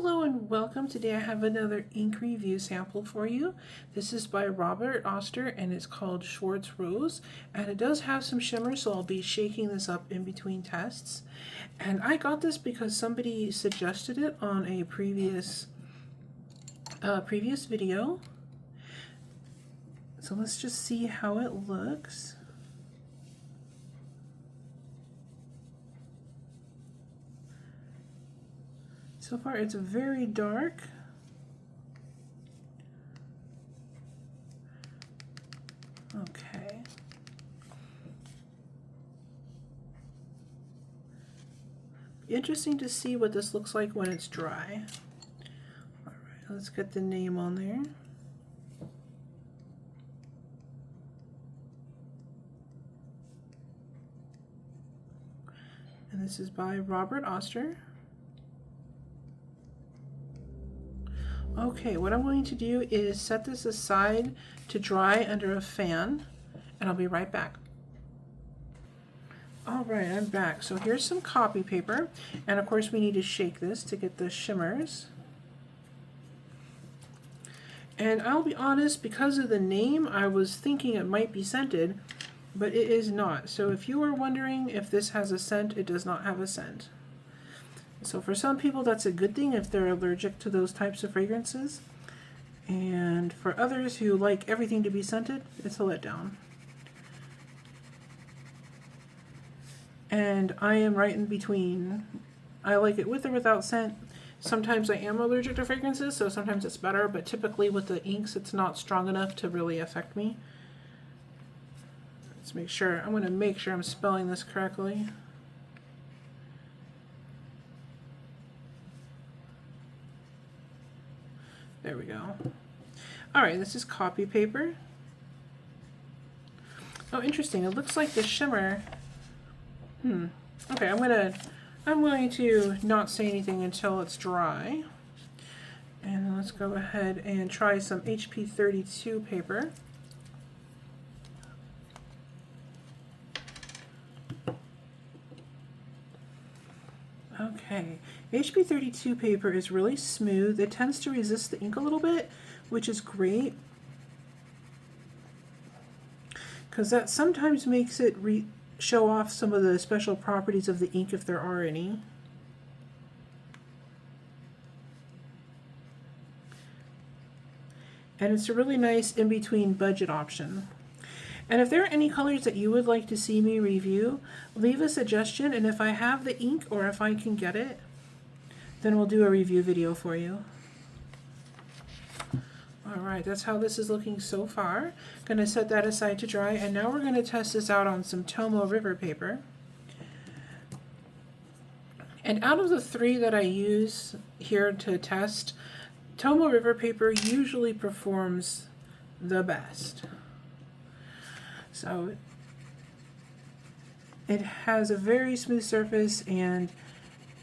Hello and welcome. Today I have another ink review sample for you. This is by Oster and it's called Schwarz Rose, and it does have some shimmer, so I'll be shaking this up in between tests. And I got this because somebody suggested it on a previous video. So let's just see how it looks. So far it's very dark. Okay. Interesting to see what this looks like when it's dry. All right, let's get the name on there. And this is by Oster. Okay, what I'm going to do is set this aside to dry under a fan, and I'll be right back. All right, I'm back. So here's some copy paper, and of course we need to shake this to get the shimmers. And I'll be honest, because of the name, I was thinking it might be scented, but it is not. So if you were wondering if this has a scent, it does not have a scent. So for some people that's a good thing if they're allergic to those types of fragrances. And for others who like everything to be scented, it's a letdown. And I am right in between. I like it with or without scent. Sometimes I am allergic to fragrances, so sometimes it's better, but typically with the inks it's not strong enough to really affect me. Let's make sure, I'm going to make sure I'm spelling this correctly. There we go. All right, this is copy paper. Oh, interesting. It looks like the shimmer. Okay, I'm going to not say anything until it's dry. And let's go ahead and try some HP 32 paper. Okay, HP 32 paper is really smooth. It tends to resist the ink a little bit, which is great, because that sometimes makes it show off some of the special properties of the ink if there are any. And it's a really nice in-between budget option. And if there are any colors that you would like to see me review, leave a suggestion, and if I have the ink or if I can get it, then we'll do a review video for you. Alright, that's how this is looking so far. Gonna set that aside to dry, and now we're gonna test this out on some Tomo River paper. And out of the three that I use here to test, Tomo River paper usually performs the best. So it has a very smooth surface, and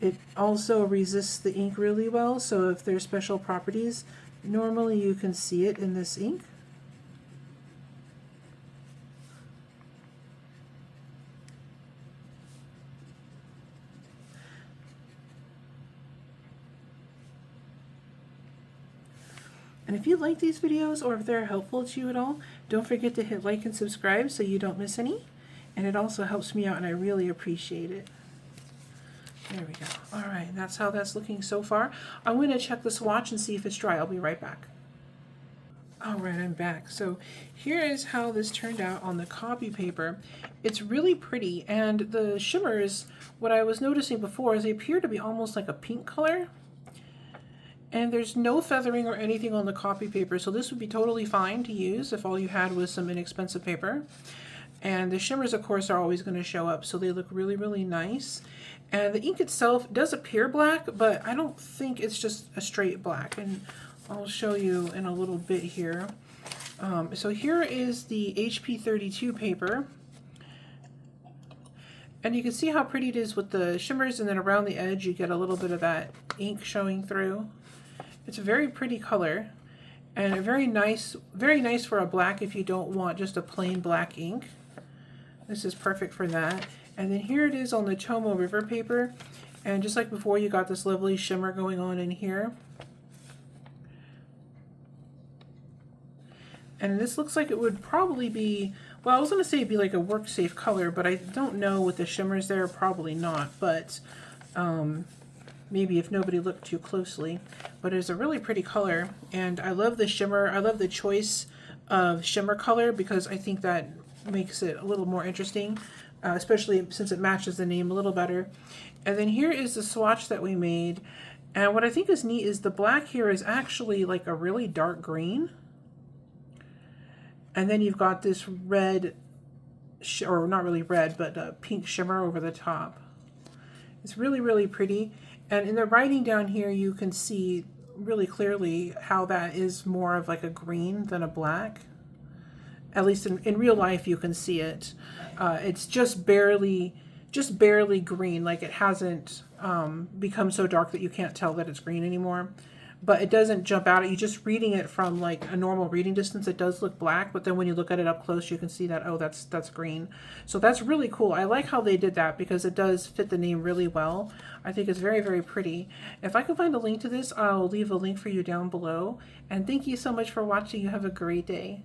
it also resists the ink really well, so if there's special properties, normally you can see it in this ink. And if you like these videos or if they're helpful to you at all, don't forget to hit like and subscribe so you don't miss any. And it also helps me out, and I really appreciate it. There we go. All right, that's how that's looking so far. I'm going to check the swatch and see if it's dry. I'll be right back. All right, I'm back. So here is how this turned out on the copy paper. It's really pretty, and the shimmers, what I was noticing before is they appear to be almost like a pink color. And there's no feathering or anything on the copy paper, so this would be totally fine to use if all you had was some inexpensive paper. And the shimmers, of course, are always going to show up, so they look really, really nice. And the ink itself does appear black, but I don't think it's just a straight black. And I'll show you in a little bit here. So here is the HP 32 paper. And you can see how pretty it is with the shimmers, and then around the edge you get a little bit of that ink showing through. It's a very pretty color, and a very nice for a black if you don't want just a plain black ink. This is perfect for that. And then here it is on the Tomo River paper. And just like before, you got this lovely shimmer going on in here. And this looks like it would probably be, well, I was going to say it'd be like a work safe color, but I don't know with the shimmers there, probably not. But maybe if nobody looked too closely. But it's a really pretty color, and I love the shimmer. I love the choice of shimmer color because I think that makes it a little more interesting, especially since it matches the name a little better. And then here is the swatch that we made. And what I think is neat is the black here is actually like a really dark green. And then you've got this red, or not really red, but pink shimmer over the top. It's really, really pretty. And in the writing down here, you can see really clearly how that is more of like a green than a black. At least in real life, you can see it. It's just barely green. Like it hasn't become so dark that you can't tell that it's green anymore. But it doesn't jump out at you. Just reading it from like a normal reading distance, it does look black, but then when you look at it up close, you can see that, oh, that's green. So that's really cool. I like how they did that because it does fit the name really well. I think it's very, very pretty. If I can find a link to this, I'll leave a link for you down below. And thank you so much for watching. You have a great day.